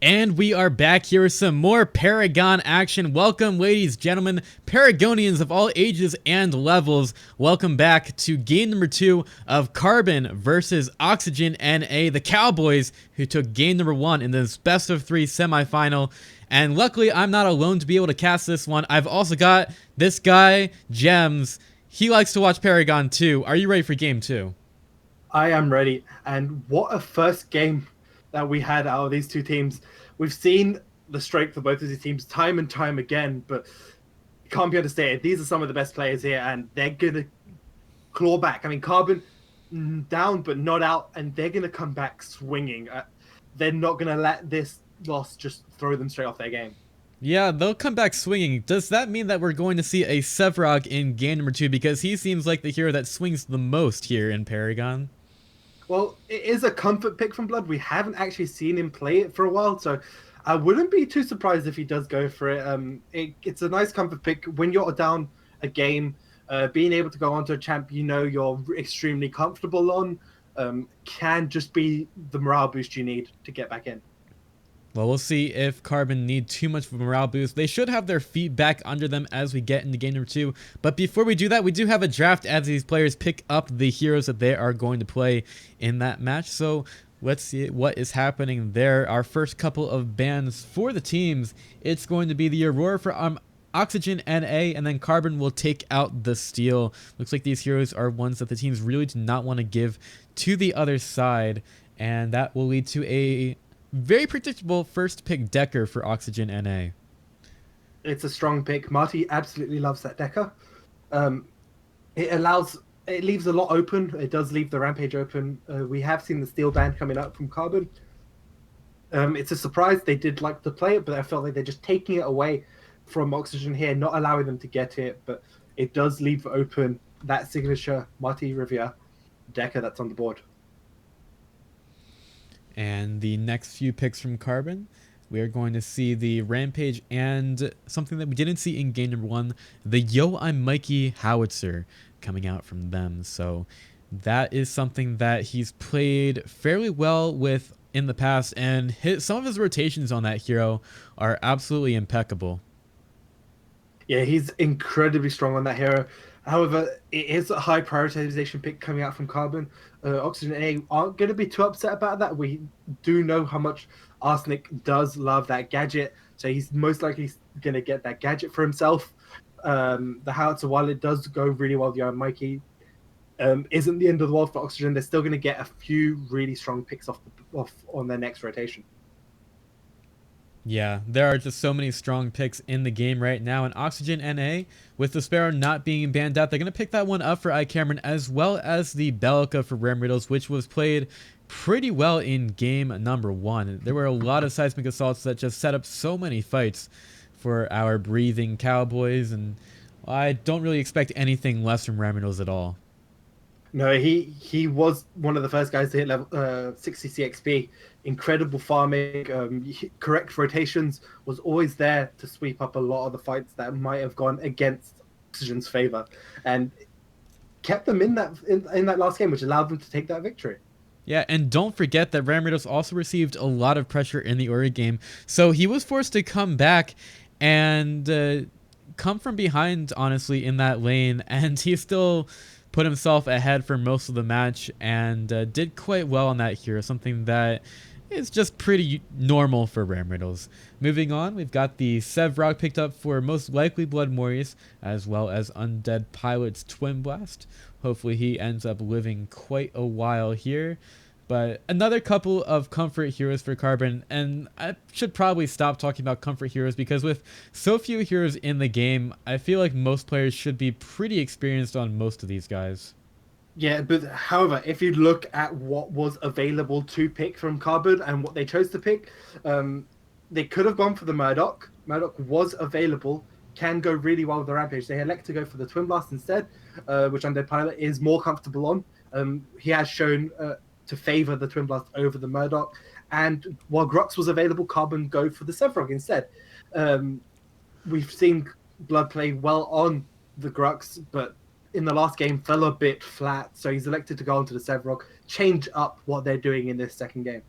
And we are back here with some more Paragon action. Welcome, ladies, gentlemen, Paragonians of all ages and levels. Welcome back to game number 2 of Carbon versus Oxygen NA, the Cowboys, who took game number 1 in this best of 3 semifinal. And luckily, I'm not alone to be able to cast this one. I've also got this guy, Gems. He likes to watch Paragon too. Are you ready for game 2? I am ready. And what a first game that we had out of these two teams. We've seen the strength of both of these teams time and time again, but it can't be understated. These are some of the best players here, and they're going to claw back. I mean, Carbon down, but not out, and they're going to come back swinging. They're not going to let this loss just throw them straight off their game. Yeah, they'll come back swinging. Does that mean that we're going to see a Sevrog in game number 2? Because he seems like the hero that swings the most here in Paragon. Well, it is a comfort pick from Blood. We haven't actually seen him play it for a while, so I wouldn't be too surprised if he does go for it. It's a nice comfort pick when you're down a game. Being able to go onto a champ you're extremely comfortable on can just be the morale boost you need to get back in. Well, we'll see if Carbon need too much of a morale boost. They should have their feet back under them as we get into game number 2. But before we do that, we do have a draft as these players pick up the heroes that they are going to play in that match. So let's see what is happening there. Our first couple of bans for the teams, it's going to be the Aurora for Oxygen NA, and then Carbon will take out the Steel. Looks like these heroes are ones that the teams really do not want to give to the other side, and that will lead to a very predictable first pick Decker for Oxygen NA. It's a strong pick. Marty absolutely loves that Decker. It leaves a lot open. It does leave the Rampage open. We have seen the Steel Band coming up from Carbon. It's a surprise. They did like to play it, but I felt like they're just taking it away from Oxygen here, not allowing them to get it. But it does leave open that signature Marty Riviere Decker that's on the board. And the next few picks from Carbon, we are going to see the Rampage and something that we didn't see in game number 1, the Yo I'm Mikey Howitzer coming out from them. So that is something that he's played fairly well with in the past, and some of his rotations on that hero are absolutely impeccable. Yeah, he's incredibly strong on that hero. However, it is a high prioritization pick coming out from Carbon. Oxygen A aren't going to be too upset about that. We do know how much Arsenic does love that gadget, so he's most likely going to get that gadget for himself. The Howitzer, while it does go really well with Young Mikey, isn't the end of the world for Oxygen. They're still going to get a few really strong picks off on their next rotation. Yeah, there are just so many strong picks in the game right now. And Oxygen NA, with the Sparrow not being banned out, they're going to pick that one up for iCameron, as well as the Bellica for Rem Riddles, which was played pretty well in game number 1. There were a lot of seismic assaults that just set up so many fights for our breathing Cowboys, and I don't really expect anything less from Rem Riddles at all. No, he was one of the first guys to hit level 60 CXP. Incredible farming, correct rotations, was always there to sweep up a lot of the fights that might have gone against Oxygen's favor, and kept them in that last game, which allowed them to take that victory. Yeah, and don't forget that Ramritos also received a lot of pressure in the Ori game, so he was forced to come back and come from behind, honestly, in that lane, and he still put himself ahead for most of the match and did quite well on that hero, something that is just pretty normal for Ram Riddles. Moving on, we've got the Sevrog picked up for most likely Blood Morris, as well as Undead Pilot's Twin Blast. Hopefully he ends up living quite a while here. But another couple of comfort heroes for Carbon, and I should probably stop talking about comfort heroes because with so few heroes in the game, I feel like most players should be pretty experienced on most of these guys. Yeah, but however, if you look at what was available to pick from Carbon and what they chose to pick, they could have gone for the Murdoch. Murdoch was available, can go really well with the Rampage. They elect to go for the Twin Blast instead, which Undead Pilot is more comfortable on. He has shown to favor the Twin Blast over the Murdoch. And while Grux was available, Carbon go for the Sevrog instead. We've seen Blood play well on the Grux, but in the last game fell a bit flat. So he's elected to go onto the Sevrog, change up what they're doing in this second game.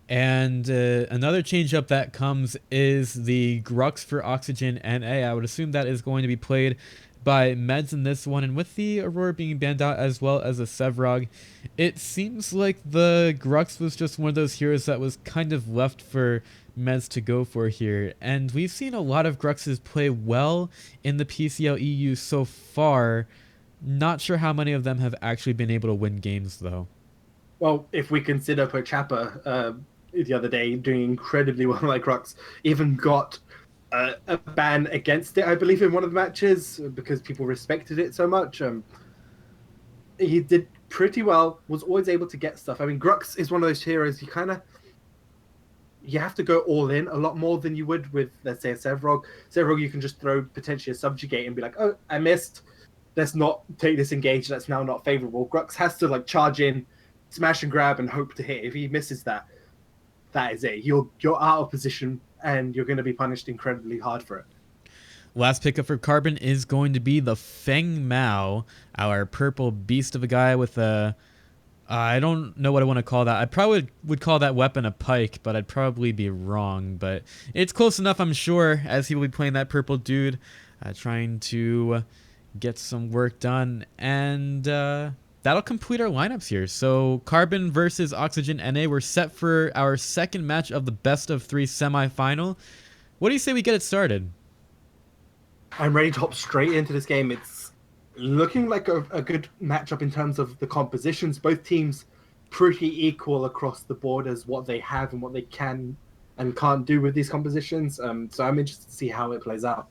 And another change up that comes is the Grux for Oxygen NA. I would assume that is going to be played by Meds in this one. And with the Aurora being banned out as well as a Sevrog, it seems like the Grux was just one of those heroes that was kind of left for Meds to go for here. And we've seen a lot of Gruxes play well in the PCL EU so far. Not sure how many of them have actually been able to win games though. Well, if we consider Pochapa the other day doing incredibly well like Rux, even got a ban against it, I believe, in one of the matches because people respected it so much. He did pretty well, was always able to get stuff. I mean, Grux is one of those heroes you have to go all in a lot more than you would with, let's say, a Sevrog. Sevrog, you can just throw potentially a subjugate and be like, oh, I missed. Let's not take this engage. That's now not favorable. Grux has to like charge in, smash and grab, and hope to hit. If he misses that, that is it. You're out of position, and you're going to be punished incredibly hard for it. Last pickup for Carbon is going to be the Feng Mao, our purple beast of a guy with a... I don't know what I want to call that. I probably would call that weapon a pike, but I'd probably be wrong. But it's close enough, I'm sure, as he will be playing that purple dude, trying to get some work done. And that'll complete our lineups here. So Carbon versus Oxygen NA. We're set for our second match of the best of three semifinal. What do you say we get it started? I'm ready to hop straight into this game. It's looking like a good matchup in terms of the compositions. Both teams pretty equal across the board as what they have and what they can and can't do with these compositions. So I'm interested to see how it plays out.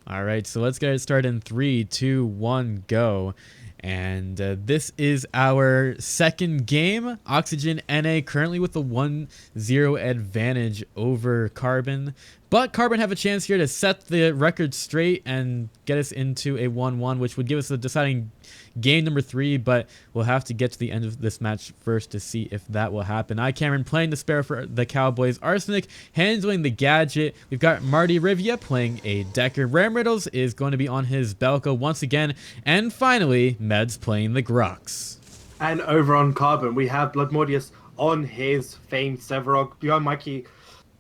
All right, so let's get it started in 3, 2, 1, go. And this is our second game. Oxygen NA currently with a 1-0 advantage over Carbon. But Carbon have a chance here to set the record straight and get us into a 1-1, which would give us the deciding game number 3, but we'll have to get to the end of this match first to see if that will happen. Cameron playing the spare for the Cowboys. Arsenic handling the gadget. We've got Marty Rivia playing a Decker. Ram Riddles is going to be on his Belko once again. And finally, Meds playing the Grux. And over on Carbon, we have Bloodmordius on his famed Severog. Beyond Mikey,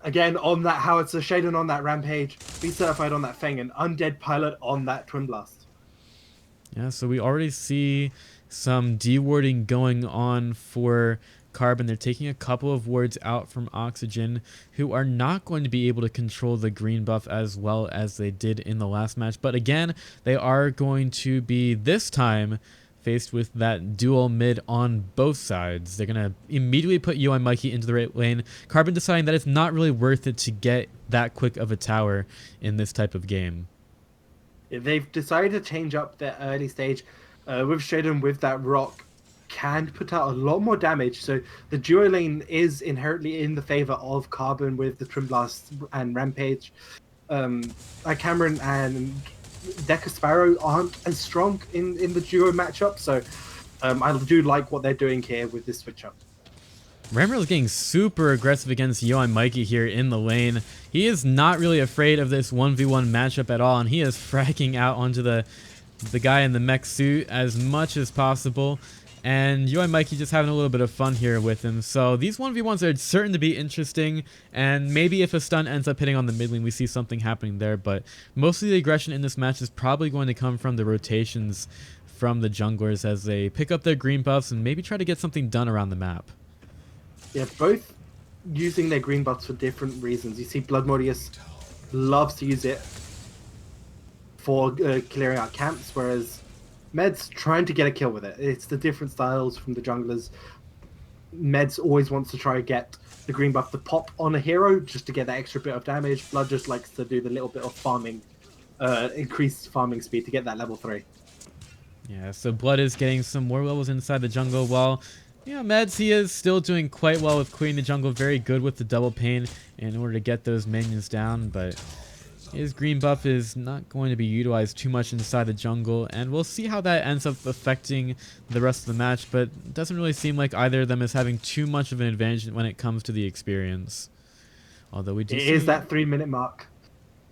again, on that Howitzer, Shaden on that Rampage, be certified on that Feng, and Undead Pilot on that Twin Blast. Yeah, so we already see some dewarding going on for Carbon. They're taking a couple of wards out from Oxygen, who are not going to be able to control the green buff as well as they did in the last match. But again, they are going to be, this time, faced with that dual mid on both sides. They're going to immediately put UI Mikey into the right lane. Carbon deciding that it's not really worth it to get that quick of a tower in this type of game. They've decided to change up their early stage with Shaden with that rock can put out a lot more damage. So the duo lane is inherently in the favor of Carbon with the Twin Blast and Rampage. Cameron and Decker Sparrow aren't as strong in the duo matchup. So I do like what they're doing here with this switch up. Rammer is getting super aggressive against Yo and Mikey here in the lane. He is not really afraid of this 1v1 matchup at all, and he is fracking out onto the guy in the mech suit as much as possible. And Yo and Mikey just having a little bit of fun here with him. So these 1v1s are certain to be interesting, and maybe if a stun ends up hitting on the mid lane, we see something happening there. But most of the aggression in this match is probably going to come from the rotations from the junglers as they pick up their green buffs and maybe try to get something done around the map. Yeah, both using their green buffs for different reasons. You see Bloodmordius loves to use it for clearing out camps, whereas Med's trying to get a kill with it. It's the different styles from the junglers. Med's always wants to try to get the green buff to pop on a hero just to get that extra bit of damage. Blood just likes to do the little bit of farming, increased farming speed to get that level 3. Yeah, so Blood is getting some more levels inside the jungle while... Yeah, Meds, he is still doing quite well with clearing the jungle. Very good with the double pain in order to get those minions down. But his green buff is not going to be utilized too much inside the jungle. And we'll see how that ends up affecting the rest of the match. But it doesn't really seem like either of them is having too much of an advantage when it comes to the experience. Although we do It is that 3-minute mark.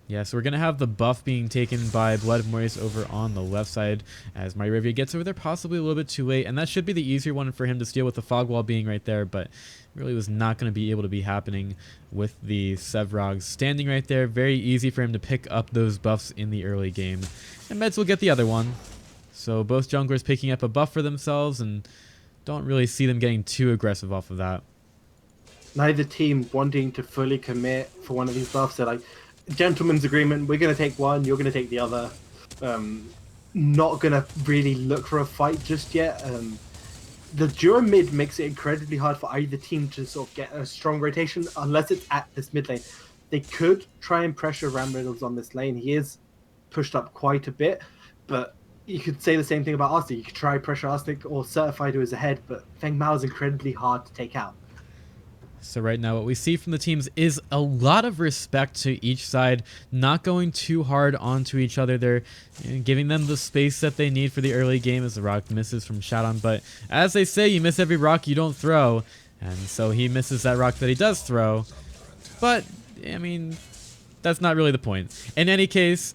Yeah, so we're going to have the buff being taken by Blood Mortis over on the left side as Mario Rivia gets over there possibly a little bit too late. And that should be the easier one for him to steal with the fog wall being right there, but really was not going to be able to be happening with the Sevrogs standing right there. Very easy for him to pick up those buffs in the early game. And Meds will get the other one. So both junglers picking up a buff for themselves, and don't really see them getting too aggressive off of that. Neither team wanting to fully commit for one of these buffs. They're like, gentleman's agreement, we're going to take one, you're going to take the other. Not going to really look for a fight just yet. The duo mid makes it incredibly hard for either team to sort of get a strong rotation unless it's at this mid lane. They could try and pressure Ram Riddles on this lane. He is pushed up quite a bit, but you could say the same thing about Arsenic. You could try pressure Arsenic or Certified, who is ahead, but Feng Mao is incredibly hard to take out. So right now what we see from the teams is a lot of respect to each side, not going too hard onto each other. They're giving them the space that they need for the early game as the rock misses from Shadon. But as they say, you miss every rock you don't throw. And so he misses that rock that he does throw. But, I mean, that's not really the point. In any case,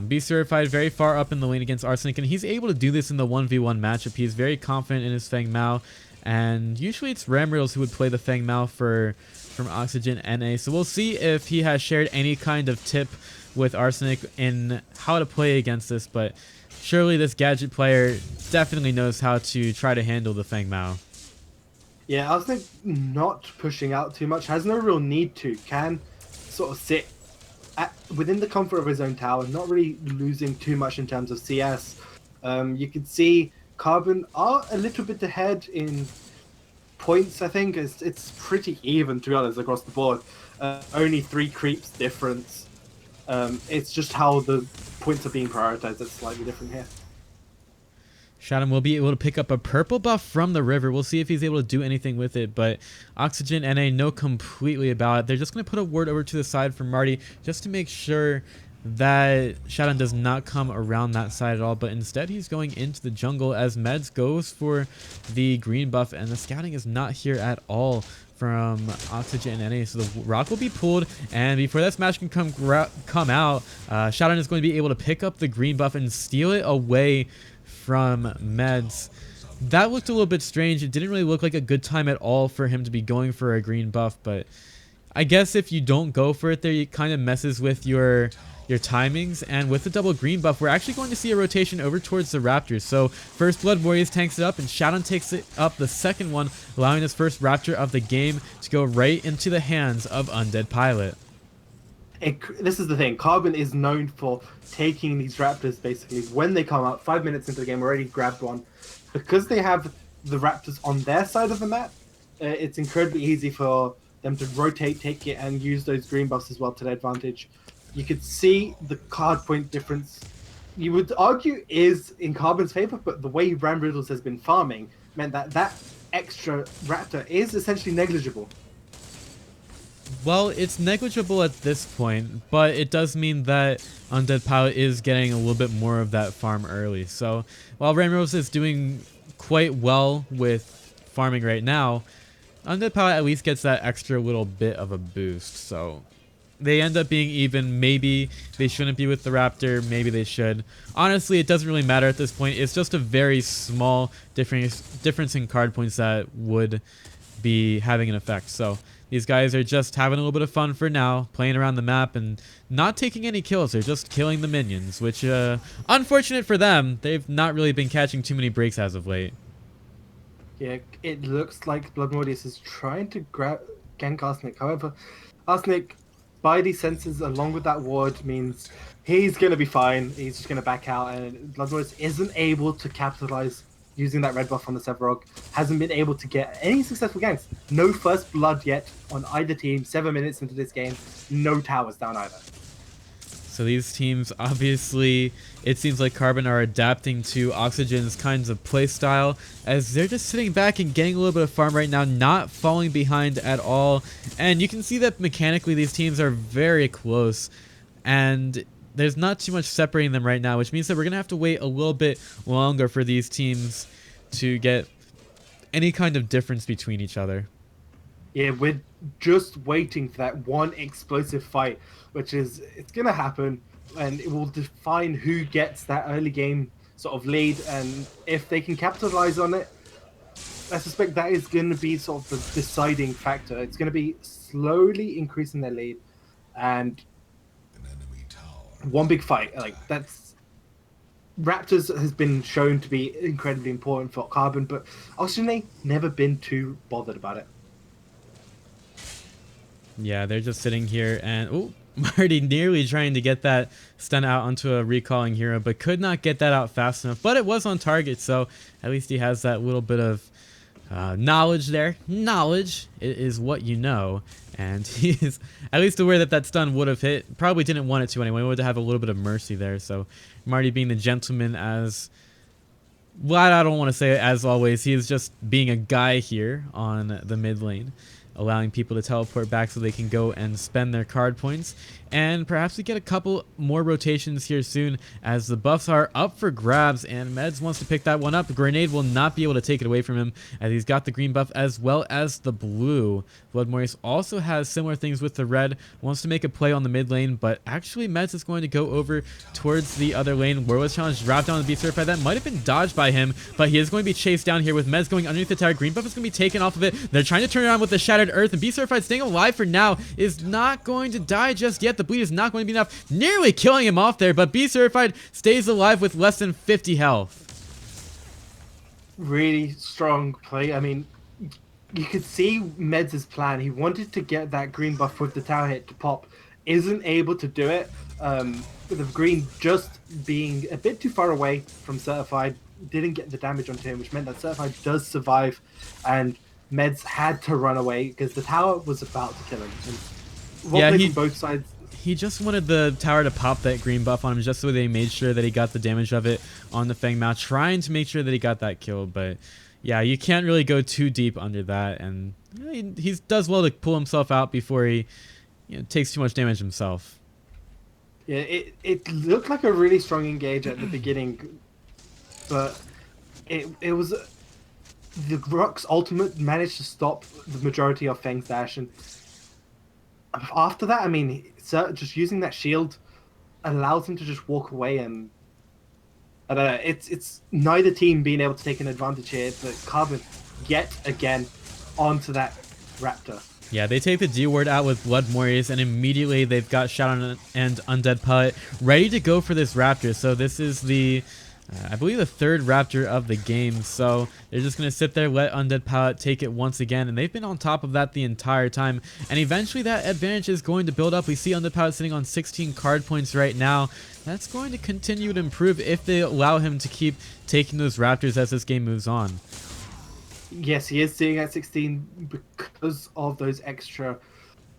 Be Certified very far up in the lane against Arsenic, and he's able to do this in the 1v1 matchup. He's very confident in his Feng Mao. And usually it's Ram Riddles who would play the Feng Mao from Oxygen NA. So we'll see if he has shared any kind of tip with Arsenic in how to play against this. But surely this Gadget player definitely knows how to try to handle the Feng Mao. Yeah, Arsenic not pushing out too much, has no real need to, can sort of sit within the comfort of his own tower, not really losing too much in terms of CS. You can see Carbon are a little bit ahead in points. I think it's pretty even, to be honest, across the board. Only 3 creeps difference. It's just how the points are being prioritized that's slightly different here. Shadon will be able to pick up a purple buff from the river. We'll see if he's able to do anything with it, but Oxygen NA know completely about it. They're just going to put a ward over to the side for Marty just to make sure that Shadon does not come around that side at all, but instead he's going into the jungle as Meds goes for the green buff, and the scouting is not here at all from Oxygen NA. So the rock will be pulled, and before that smash can come out, Shadon is going to be able to pick up the green buff and steal it away from Meds. That looked a little bit strange. It didn't really look like a good time at all for him to be going for a green buff, but I guess if you don't go for it there, it kind of messes with your timings. And with the double green buff, we're actually going to see a rotation over towards the Raptors. So first Blood Warriors tanks it up, and Shadon takes it up the second one, allowing his first Raptor of the game to go right into the hands of Undead Pilot. This is the thing. Carbon is known for taking these Raptors basically when they come out. 5 minutes into the game, already grabbed one. Because they have the Raptors on their side of the map, it's incredibly easy for them to rotate, take it, and use those green buffs as well to their advantage. You could see the card point difference. You would argue is in Carbon's favor, but the way Ram Riddles has been farming meant that that extra Raptor is essentially negligible. Well, it's negligible at this point, but it does mean that Undead Pilot is getting a little bit more of that farm early. So while Ramrose is doing quite well with farming right now, Undead Pilot at least gets that extra little bit of a boost. So they end up being even. Maybe they shouldn't be with the Raptor. Maybe they should. Honestly, it doesn't really matter at this point. It's just a very small difference in card points that would be having an effect. So these guys are just having a little bit of fun for now, playing around the map and not taking any kills. They're just killing the minions, which, unfortunate for them, they've not really been catching too many breaks as of late. Yeah, it looks like Blood Mortis is trying to gank Arsenic. However, Arsenic, by these senses, along with that ward, means he's going to be fine. He's just going to back out, and Blood Mortis isn't able to capitalize using that red buff on the Severog. Hasn't been able to get any successful ganks. No first blood yet on either team. 7 minutes into this game, no towers down either. So these teams, obviously, it seems like Carbon are adapting to Oxygen's kinds of play style, as they're just sitting back and getting a little bit of farm right now, not falling behind at all. And you can see that mechanically these teams are very close, and there's not too much separating them right now, which means that we're going to have to wait a little bit longer for these teams to get any kind of difference between each other. Yeah, we're just waiting for that one explosive fight, which is it's gonna happen, and it will define who gets that early game sort of lead, and if they can capitalize on it, I suspect that is going to be sort of the deciding factor. It's going to be slowly increasing their lead, and one big fight like that's Raptors has been shown to be incredibly important for Carbon, but Oxygen never been too bothered about it. Yeah, they're just sitting here and oh, Marty nearly trying to get that stun out onto a recalling hero, but could not get that out fast enough. But it was on target, so at least he has that little bit of knowledge there. Knowledge is what you know, and he is at least aware that that stun would have hit. Probably didn't want it to anyway. Would have a little bit of mercy there. So Marty being the gentleman as well, I don't want to say it as always. He is just being a guy here on the mid lane, allowing people to teleport back so they can go and spend their card points. And perhaps we get a couple more rotations here soon as the buffs are up for grabs, and Meds wants to pick that one up. Grenade will not be able to take it away from him as he's got the green buff as well as the blue. Blood Maurice also has similar things with the red, wants to make a play on the mid lane, but actually Meds is going to go over towards the other lane. Warless Challenge dropped down the Beast Certified. That might have been dodged by him, but he is going to be chased down here with Meds going underneath the tower. Green buff is going to be taken off of it. They're trying to turn around with the Shattered Earth, and Beast Certified staying alive for now is not going to die just yet. The bleed is not going to be enough, nearly killing him off there, but Beast Certified stays alive with less than 50 health. Really strong play. I mean, you could see Meds' plan. He wanted to get that green buff with the tower hit to pop, isn't able to do it. With the green just being a bit too far away from Certified, didn't get the damage onto him, which meant that Certified does survive, and Meds had to run away because the tower was about to kill him. And Yeah, from both sides. He just wanted the tower to pop that green buff on him just so they made sure that he got the damage of it on the Feng Mao, trying to make sure that he got that kill. But yeah, you can't really go too deep under that, and he does well to pull himself out before he takes too much damage himself. Yeah, it looked like a really strong engage at the beginning, but it was the Rock's ultimate managed to stop the majority of Feng's dash, and after that, I mean, just using that shield allows him to just walk away, and I don't know, it's neither team being able to take an advantage here, but Carbon yet again onto that Raptor. Yeah, they take the D word out with Blood Maurice, and immediately they've got Shadow and Undead Pellet ready to go for this Raptor. So this is the, I believe, the third Raptor of the game. So they're just going to sit there, let Undead Pellet take it once again, and they've been on top of that the entire time. And eventually that advantage is going to build up. We see Undead Pellet sitting on 16 card points right now. That's going to continue to improve if they allow him to keep taking those Raptors as this game moves on. Yes, he is sitting at 16 because of those extra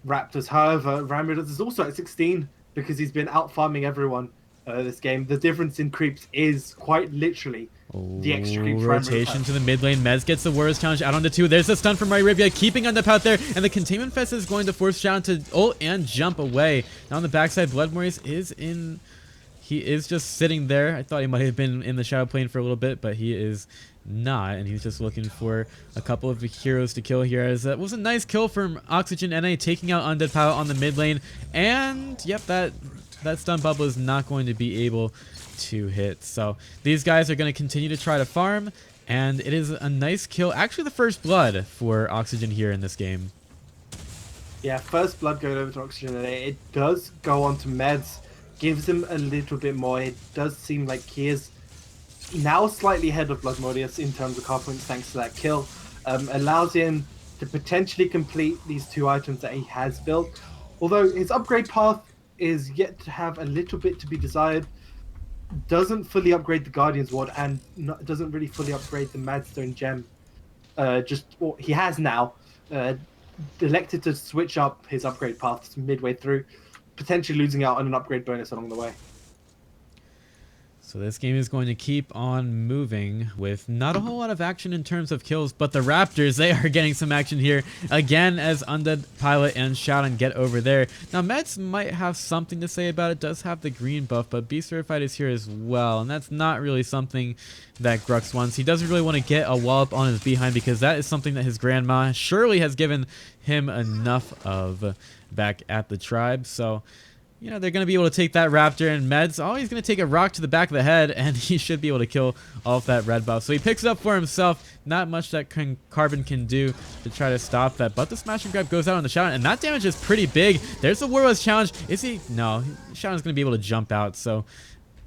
Raptors. However, Ramriddles is also at 16 because he's been out farming everyone this game. The difference in creeps is quite literally the extra creeps. Rotation to the mid lane. Mez gets the Warriors Challenge out onto 2. There's the stun from Rivia, keeping Undead out there, and the Containment Fest is going to force Shadow to ult and jump away. Now on the backside, Blood Maurice is in. He is just sitting there. I thought he might have been in the shadow plane for a little bit, but he is not, and he's just looking for a couple of heroes to kill here. As that was a nice kill from Oxygen NA, taking out Undead Power on the mid lane, and yep, that stun bubble is not going to be able to hit. So these guys are going to continue to try to farm, and it is a nice kill. Actually, the first blood for Oxygen here in this game. Yeah, first blood going over to Oxygen NA. It does go on to Meds. Gives him a little bit more. It does seem like he is now slightly ahead of Blood Maurice in terms of card points thanks to that kill. Allows him to potentially complete these 2 items that he has built. Although his upgrade path is yet to have a little bit to be desired. Doesn't fully upgrade the Guardian's Ward and doesn't really fully upgrade the Madstone Gem. He has now elected to switch up his upgrade paths midway through, potentially losing out on an upgrade bonus along the way. So So this game is going to keep on moving with not a whole lot of action in terms of kills, but the Raptors, they are getting some action here again as Undead Pilot and Shout get over there. Now Meds might have something to say about it, does have the green buff, but Be Certified is here as well, and that's not really something that Grux wants. He doesn't really want to get a wallop on his behind because that is something that his grandma surely has given him enough of back at the tribe. So you know, they're going to be able to take that Raptor, and Med's always going to take a rock to the back of the head, and he should be able to kill off that red buff. So he picks it up for himself. Not much that Carbon can do to try to stop that, but the smash and grab goes out on the Shout, and that damage is pretty big. There's the Warlord's challenge. Is he? No, Shout's going to be able to jump out, so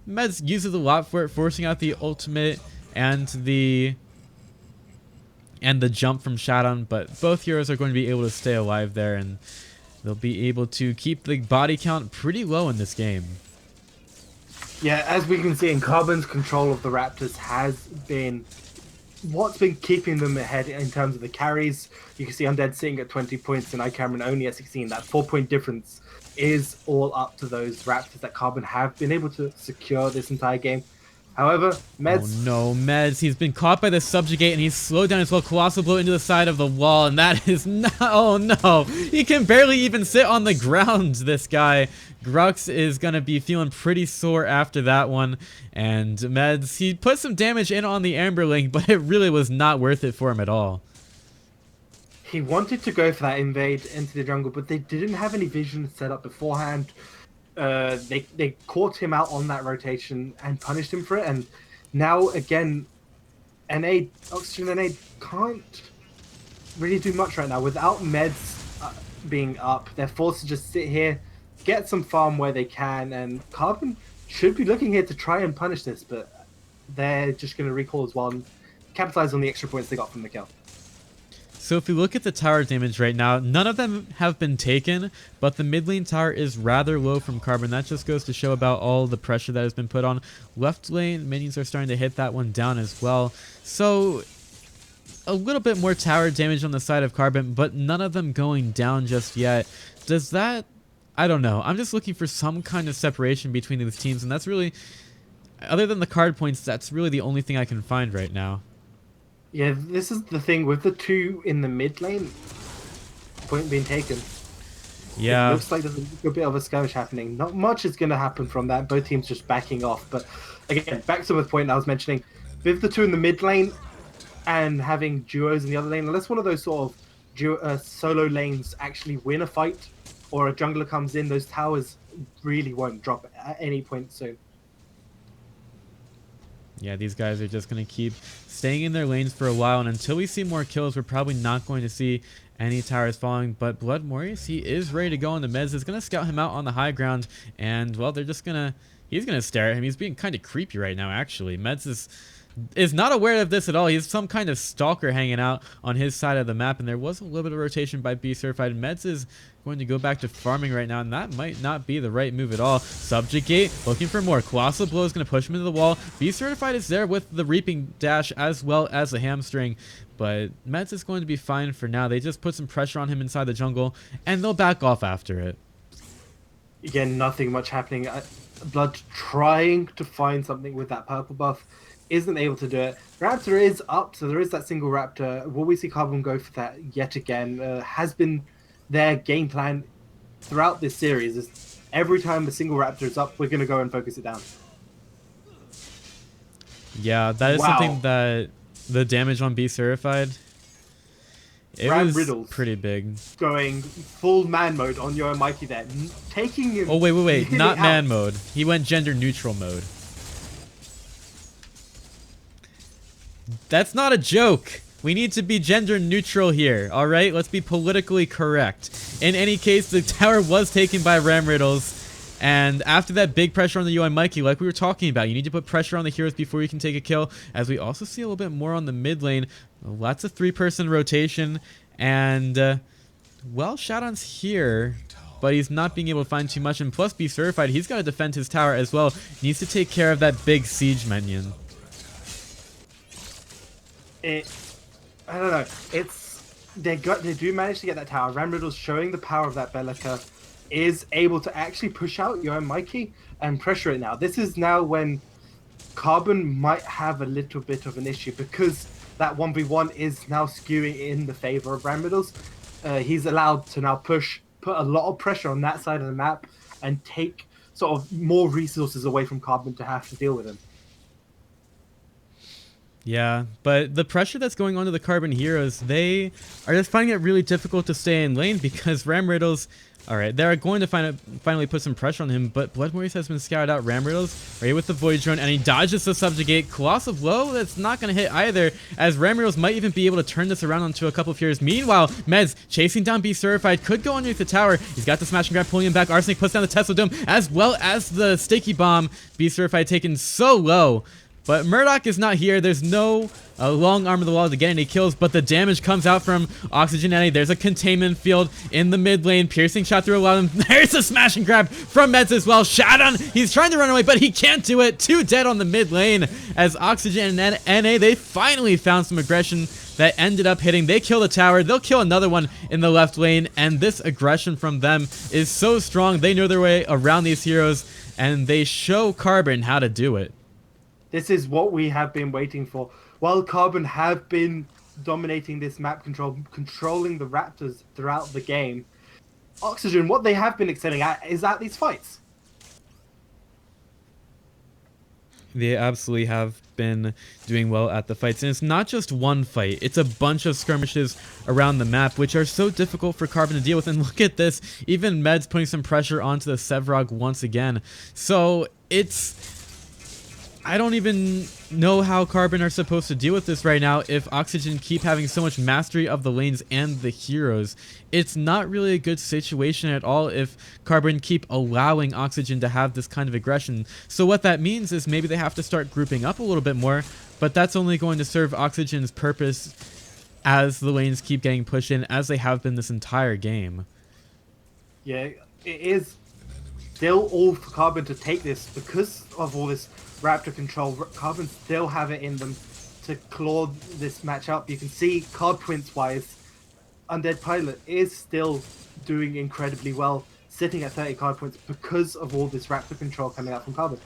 Meds uses a lot for it, forcing out the ultimate and the jump from Shadon, but both heroes are going to be able to stay alive there, and they'll be able to keep the body count pretty low in this game. Yeah, as we can see, in Carbon's control of the Raptors has been what's been keeping them ahead in terms of the carries. You can see Undead sitting at 20 points and iCameron only at 16. That 4-point difference is all up to those Raptors that Carbon have been able to secure this entire game. However, Meds... Oh no, Meds. He's been caught by the Subjugate, and he's slowed down as well. Colossal Blow into the side of the wall, and that is not... Oh no. He can barely even sit on the ground, this guy. Grux is going to be feeling pretty sore after that one. And Meds, he put some damage in on the Amberling, but it really was not worth it for him at all. He wanted to go for that invade into the jungle, but they didn't have any vision set up beforehand. They caught him out on that rotation and punished him for it, and now again Oxygen NA can't really do much right now without Meds being up. They're forced to just sit here, get some farm where they can, and Carbon should be looking here to try and punish this, but they're just going to recall as well and capitalize on the extra points they got from the kill. So if we look at the tower damage right now, none of them have been taken, but the mid lane tower is rather low from Carbon. That just goes to show about all the pressure that has been put on. Left lane minions are starting to hit that one down as well. So a little bit more tower damage on the side of Carbon, but none of them going down just yet. Does that... I don't know. I'm just looking for some kind of separation between these teams, and that's really... Other than the card points, that's really the only thing I can find right now. Yeah, this is the thing with the two in the mid lane. Point being taken. Yeah. It looks like there's a bit of a skirmish happening. Not much is going to happen from that. Both teams just backing off. But again, back to the point I was mentioning. With the two in the mid lane and having duos in the other lane, unless one of those sort of solo lanes actually win a fight or a jungler comes in, those towers really won't drop at any point soon. Yeah, these guys are just going to keep staying in their lanes for a while, and until we see more kills, we're probably not going to see any towers falling. But Blood Maurice, he is ready to go on the Meds. Is going to scout him out on the high ground, and, well, they're just going to... He's going to stare at him. He's being kind of creepy right now, actually. Meds is not aware of this at all. He's some kind of stalker hanging out on his side of the map, and there was a little bit of rotation by Be Certified. Meds is going to go back to farming right now, and that might not be the right move at all. Subjugate looking for more. Colossal Blow is going to push him into the wall. Be Certified is there with the Reaping Dash as well as the Hamstring, but Meds is going to be fine for now. They just put some pressure on him inside the jungle, and they'll back off after it. Again, nothing much happening. Blood trying to find something with that purple buff. Isn't able to do it. Raptor is up, so there is that single Raptor. Will we see Carbon go for that yet again? Has been their game plan throughout this series. Is every time a single Raptor is up, we're going to go and focus it down. Yeah, that is something that the damage on Be Certified, it was Riddles pretty big. Going full man mode on your Mikey there. Taking him... Oh, wait. Not man mode. He went gender neutral mode. That's not a joke. We need to be gender neutral here, alright? Let's be politically correct. In any case, the tower was taken by Ram Riddles, and after that big pressure on the UI Mikey, like we were talking about, you need to put pressure on the heroes before you can take a kill, as we also see a little bit more on the mid lane. Lots of 3-person rotation, and, well, Shadon's here, but he's not being able to find too much, and plus Be Certified, he's got to defend his tower as well. He needs to take care of that big siege minion. I don't know. They do manage to get that tower. Ram Riddles showing the power of that Bellica is able to actually push out your own Mikey and pressure it now. This is now when Carbon might have a little bit of an issue because that 1v1 is now skewing in the favor of Ramriddles. He's allowed to now put a lot of pressure on that side of the map and take sort of more resources away from Carbon to have to deal with him. Yeah, but the pressure that's going on to the Carbon heroes, they are just finding it really difficult to stay in lane because Ramriddles, alright, they're going to finally put some pressure on him, but Blood Maurice has been scouted out. Ramriddles, right with the Void Drone, and he dodges the Subjugate. Colossal Blow, that's not going to hit either, as Ramriddles might even be able to turn this around onto a couple of heroes. Meanwhile, Meds chasing down Be Certified, could go underneath the tower. He's got the Smash and Grab pulling him back. Arsenic puts down the Tesla Dome, as well as the Sticky Bomb. Be Certified taken so low. But Murdoch is not here. There's no long arm of the wall to get any kills, but the damage comes out from Oxygen Eddie. There's a containment field in the mid lane. Piercing shot through a lot of them. There's a smash and grab from Meds as well. Shadow, he's trying to run away, but he can't do it. 2 dead on the mid lane as Oxygen and NA, they finally found some aggression that ended up hitting. They kill the tower. They'll kill another one in the left lane, and this aggression from them is so strong. They know their way around these heroes, and they show Carbon how to do it. This is what we have been waiting for. While Carbon have been dominating this map controlling the Raptors throughout the game, Oxygen, what they have been excelling at is at these fights. They absolutely have been doing well at the fights. And it's not just one fight. It's a bunch of skirmishes around the map, which are so difficult for Carbon to deal with. And look at this. Even Med's putting some pressure onto the Sevrog once again. So it's... I don't even know how Carbon are supposed to deal with this right now if Oxygen keep having so much mastery of the lanes and the heroes. It's not really a good situation at all if Carbon keep allowing Oxygen to have this kind of aggression. So what that means is maybe they have to start grouping up a little bit more, but that's only going to serve Oxygen's purpose as the lanes keep getting pushed in, as they have been this entire game. Yeah, it is still all for Carbon to take this because of all this Raptor control. Carbon still have it in them to claw this match up. You can see card points wise, Undead Pilot is still doing incredibly well, sitting at 30 card points because of all this Raptor control coming out from Carbon.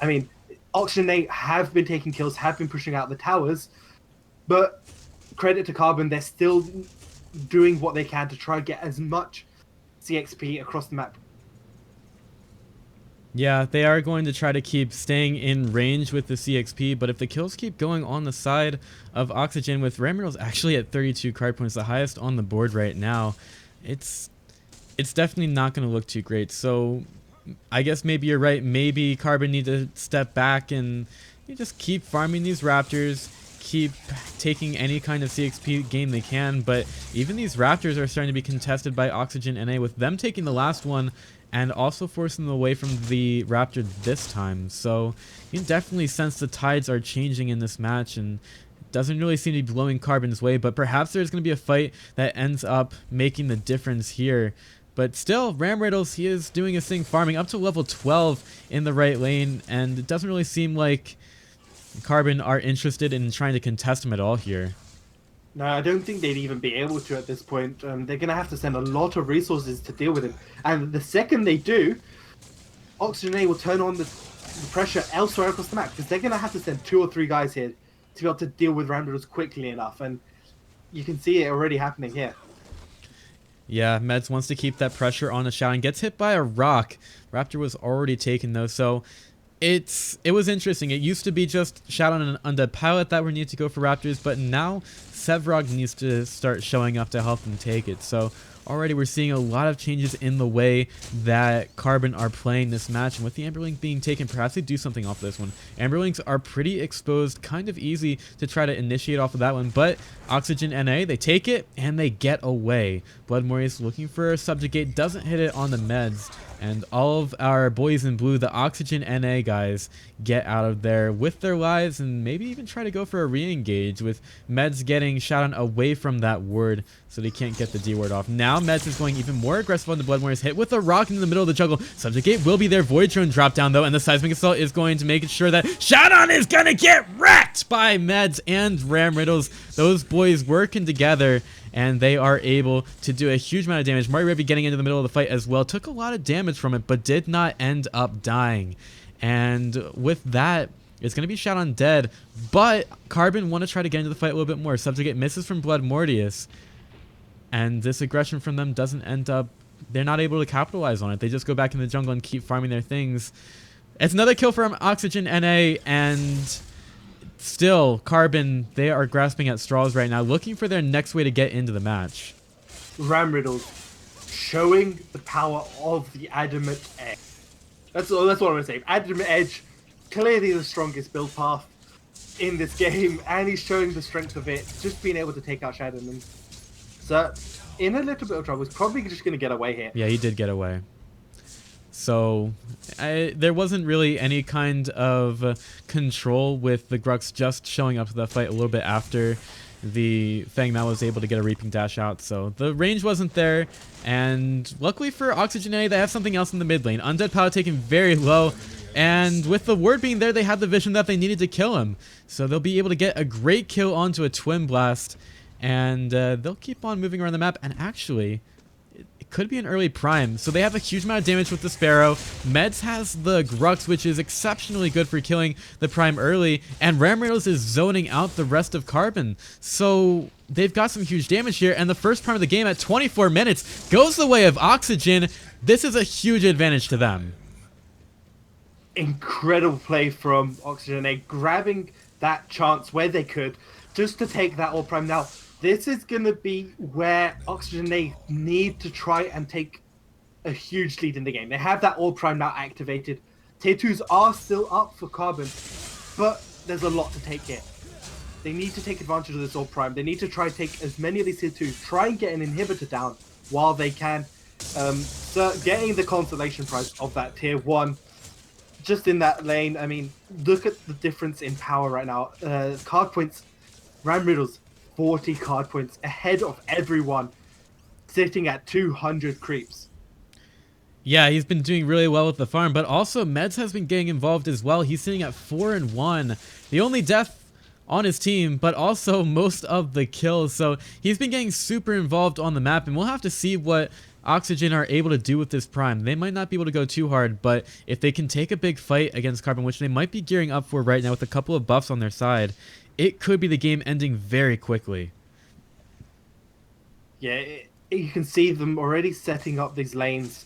I mean, Oxygen 8 have been taking kills, have been pushing out the towers, but credit to Carbon, they're still doing what they can to try and get as much CXP across the map. Yeah, they are going to try to keep staying in range with the CXP, but if the kills keep going on the side of Oxygen, with Ramriddles actually at 32 card points, the highest on the board right now, it's definitely not going to look too great. So I guess maybe you're right. Maybe Carbon need to step back and you just keep farming these Raptors, keep taking any kind of CXP game they can. But even these Raptors are starting to be contested by Oxygen NA, with them taking the last one and also forcing them away from the Raptor this time. So you can definitely sense the tides are changing in this match, and it doesn't really seem to be blowing Carbon's way, but perhaps there's going to be a fight that ends up making the difference here. But still, Ramriddles, he is doing his thing, farming up to level 12 in the right lane, and it doesn't really seem like Carbon are interested in trying to contest him at all here. No, I don't think they'd even be able to at this point. They're going to have to send a lot of resources to deal with him. And the second they do, Oxygen A will turn on the pressure elsewhere across the map, because they're going to have to send 2 or 3 guys here to be able to deal with Ramriddles quickly enough. And you can see it already happening here. Yeah, Meds wants to keep that pressure on the Shadow and gets hit by a rock. Raptor was already taken though, so it was interesting. It used to be just Shadow and an Undead Pilot that were needed to go for Raptors, but now Sevrog needs to start showing up to help them take it. So already we're seeing a lot of changes in the way that Carbon are playing this match, and with the Amberlink being taken, perhaps they do something off this one. Amberlinks are pretty exposed, kind of easy to try to initiate off of that one, but Oxygen NA, they take it and they get away. Blood Maurice looking for a Subjugate, doesn't hit it on the Meds, and all of our boys in blue, the Oxygen NA guys, get out of there with their lives and maybe even try to go for a re-engage, with Meds getting shot away from that ward so they can't get the D ward off. Now Meds is going even more aggressive on the Blood Maurice, hit with a rock in the middle of the jungle. Subjugate will be there. Void Drone drop down though, and the Seismic Assault is going to make sure that Shadow is gonna get wrecked by Meds and Ramriddles. Those boys working together, and they are able to do a huge amount of damage. Mario Revy getting into the middle of the fight as well, took a lot of damage from it, but did not end up dying. And with that, It's going to be shot on dead, but Carbon want to try to get into the fight a little bit more. Subjugate misses from Blood Mortius, and this aggression from them doesn't end up... They're not able to capitalize on it. They just go back in the jungle and keep farming their things. It's another kill from Oxygen NA, and still, Carbon, they are grasping at straws right now, looking for their next way to get into the match. Ram Riddles showing the power of the Adamant Edge. That's what I'm going to say. Adamant Edge, clearly the strongest build path in this game, and he's showing the strength of it, just being able to take out Shadowman. So, in a little bit of trouble, he's probably just going to get away here. Yeah, he did get away. So, there wasn't really any kind of control with the Grux just showing up to the fight a little bit after the Fang Mao was able to get a Reaping Dash out. So, the range wasn't there, and luckily for Oxygen A, they have something else in the mid lane. Undead Power taken very low, and with the ward being there, they had the vision that they needed to kill him. So, they'll be able to get a great kill onto a Twin Blast, and they'll keep on moving around the map, and actually... could be an early prime. So they have a huge amount of damage with the Sparrow. Meds has the Grux, which is exceptionally good for killing the prime early, and Ram Riddles is zoning out the rest of Carbon. So they've got some huge damage here, and the first prime of the game at 24 minutes goes the way of Oxygen. This is a huge advantage to them. Incredible play from Oxygen A, grabbing that chance where they could, just to take that all prime. Now, this is going to be where Oxygen A need to try and take a huge lead in the game. They have that all prime now activated. Tier 2s are still up for Carbon, but there's a lot to take here. They need to take advantage of this all prime. They need to try and take as many of these tier 2s, try and get an inhibitor down while they can. So getting the consolation prize of that tier 1 just in that lane, I mean, look at the difference in power right now. Card points, Ram Riddles, 40 card points ahead of everyone, sitting at 200 creeps. Yeah, he's been doing really well with the farm, but also Meds has been getting involved as well. He's sitting at 4-1. The only death on his team, but also most of the kills. So he's been getting super involved on the map, and we'll have to see what Oxygen are able to do with this prime. They might not be able to go too hard, but if they can take a big fight against Carbon, which they might be gearing up for right now with a couple of buffs on their side, it could be the game ending very quickly. Yeah, you can see them already setting up these lanes.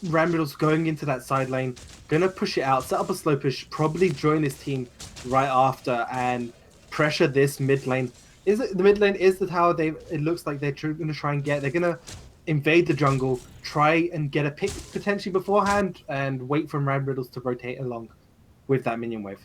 Ram Riddles going into that side lane, gonna push it out, set up a slow push, probably join his team right after and pressure this mid lane. Is it the mid lane? Is the tower? It looks like they're gonna try and get. They're gonna invade the jungle, try and get a pick potentially beforehand, and wait for Ram Riddles to rotate along with that minion wave.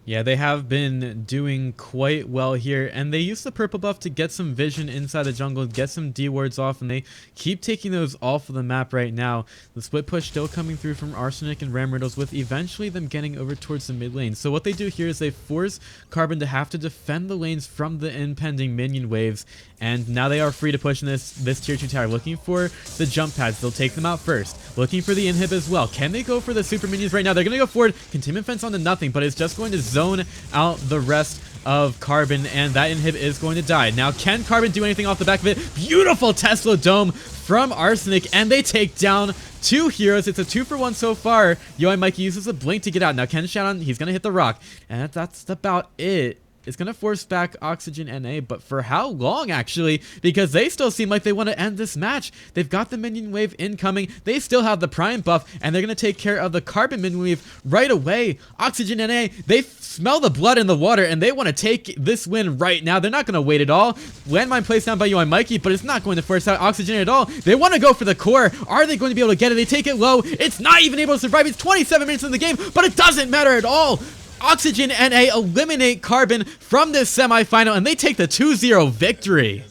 Yeah, they have been doing quite well here, and they use the purple buff to get some vision inside the jungle, get some D-wards off, and they keep taking those off of the map right now. The split push still coming through from Arsenic and Ram Riddles, with eventually them getting over towards the mid lane. So what they do here is they force Carbon to have to defend the lanes from the impending minion waves, and now they are free to push in this tier 2 tower, looking for the jump pads. They'll take them out first, looking for the inhib as well. Can they go for the super minions right now? They're going to go forward, containment fence onto nothing, but it's just going to zone out the rest of Carbon, and that inhib is going to die. Now, can Carbon do anything off the back of it? Beautiful Tesla Dome from Arsenic, and they take down 2 heroes. It's a 2-for-1 so far. Yo, Mikey uses a blink to get out. Now, Ken Shannon, he's going to hit the rock, and that's about it. It's going to force back Oxygen NA, but for how long, actually? Because they still seem like they want to end this match. They've got the minion wave incoming. They still have the prime buff, and they're going to take care of the Carbon minion wave right away. Oxygen NA, they smell the blood in the water, and they want to take this win right now. They're not going to wait at all. Landmine placed down by UI Mikey, but it's not going to force out Oxygen at all. They want to go for the core. Are they going to be able to get it? They take it low. It's not even able to survive. It's 27 minutes in the game, but it doesn't matter at all. Oxygen NA eliminate Carbon from this semifinal, and they take the 2-0 victory.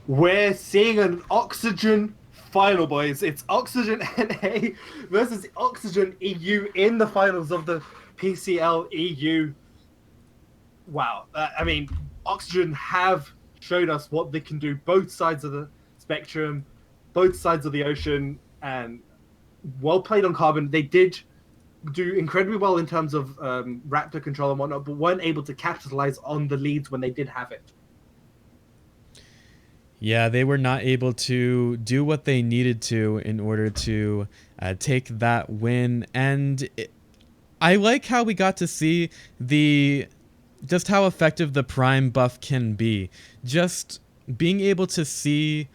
We're seeing an Oxygen final, boys. It's Oxygen NA versus Oxygen EU in the finals of the PCL EU. Wow. I mean, Oxygen have showed us what they can do, both sides of the spectrum, both sides of the ocean, and well played on Carbon. They did do incredibly well in terms of Raptor control and whatnot, but weren't able to capitalize on the leads when they did have it. Yeah, they were not able to do what they needed to in order to take that win. And I like how we got to see the just how effective the prime buff can be. Just being able to see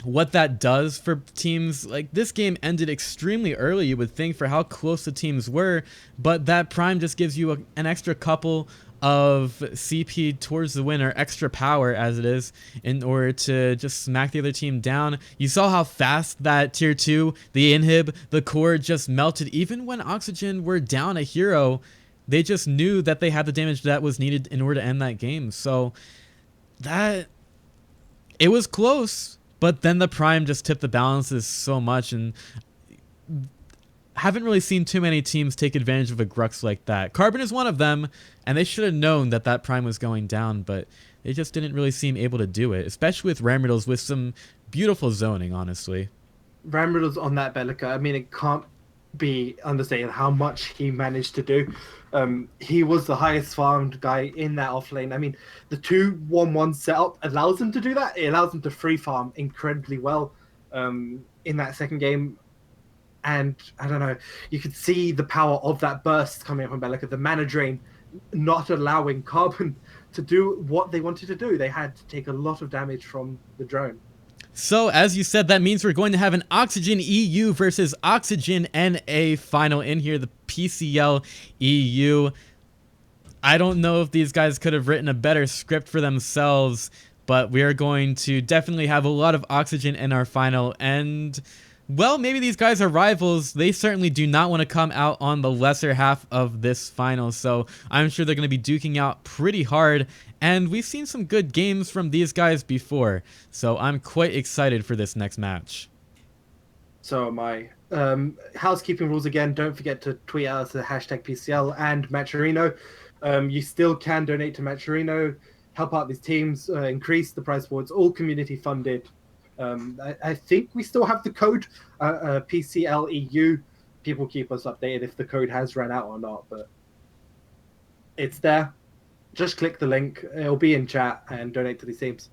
what that does for teams. Like, this game ended extremely early, you would think, for how close the teams were, but that prime just gives you an extra couple of CP towards the win, or extra power as it is, in order to just smack the other team down. You saw how fast that tier 2, the inhib, the core just melted. Even when Oxygen were down a hero, they just knew that they had the damage that was needed in order to end that game. So that, it was close, but then the prime just tipped the balances so much, and haven't really seen too many teams take advantage of a Grux like that. Carbon is one of them, and they should have known that that prime was going down, but they just didn't really seem able to do it, especially with Ramriddles with some beautiful zoning, honestly. Ramriddle's on that Bellica. I mean, it can't be understated how much he managed to do. He was the highest farmed guy in that offlane. I mean, the 2-1-1 setup allows him to do that. It allows him to free farm incredibly well in that second game. And I don't know, you could see the power of that burst coming from Bellica, the mana drain, not allowing Carbon to do what they wanted to do. They had to take a lot of damage from the drone. So, as you said, that means we're going to have an Oxygen EU versus Oxygen NA final in here, the PCL EU. I don't know if these guys could have written a better script for themselves, but we are going to definitely have a lot of Oxygen in our final. And, well, maybe these guys are rivals. They certainly do not want to come out on the lesser half of this final, so I'm sure they're going to be duking out pretty hard. And we've seen some good games from these guys before, so I'm quite excited for this next match. So am I. Housekeeping rules again, don't forget to tweet out the hashtag PCL and Matcherino. You still can donate to Matcherino, help out these teams, increase the prize pool. It's all community funded. I think we still have the code PCLEU. People keep us updated if the code has run out or not, but it's there. Just click the link. It'll be in chat and donate to these teams.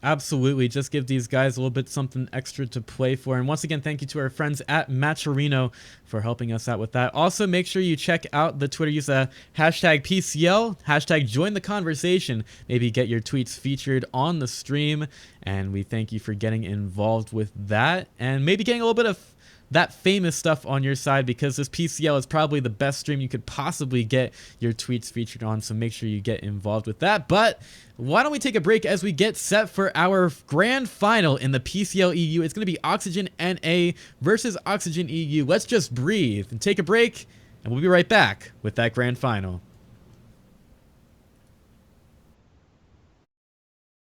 Absolutely. Just give these guys a little bit something extra to play for. And once again, thank you to our friends at Matcherino for helping us out with that. Also, make sure you check out the Twitter. Use the hashtag PCL, hashtag join the conversation. Maybe get your tweets featured on the stream. And we thank you for getting involved with that. And maybe getting a little bit of that famous stuff on your side, because this PCL is probably the best stream you could possibly get your tweets featured on, so make sure you get involved with that. But why don't we take a break as we get set for our grand final in the PCL EU. It's going to be Oxygen NA versus Oxygen EU. Let's just breathe and take a break, and we'll be right back with that grand final.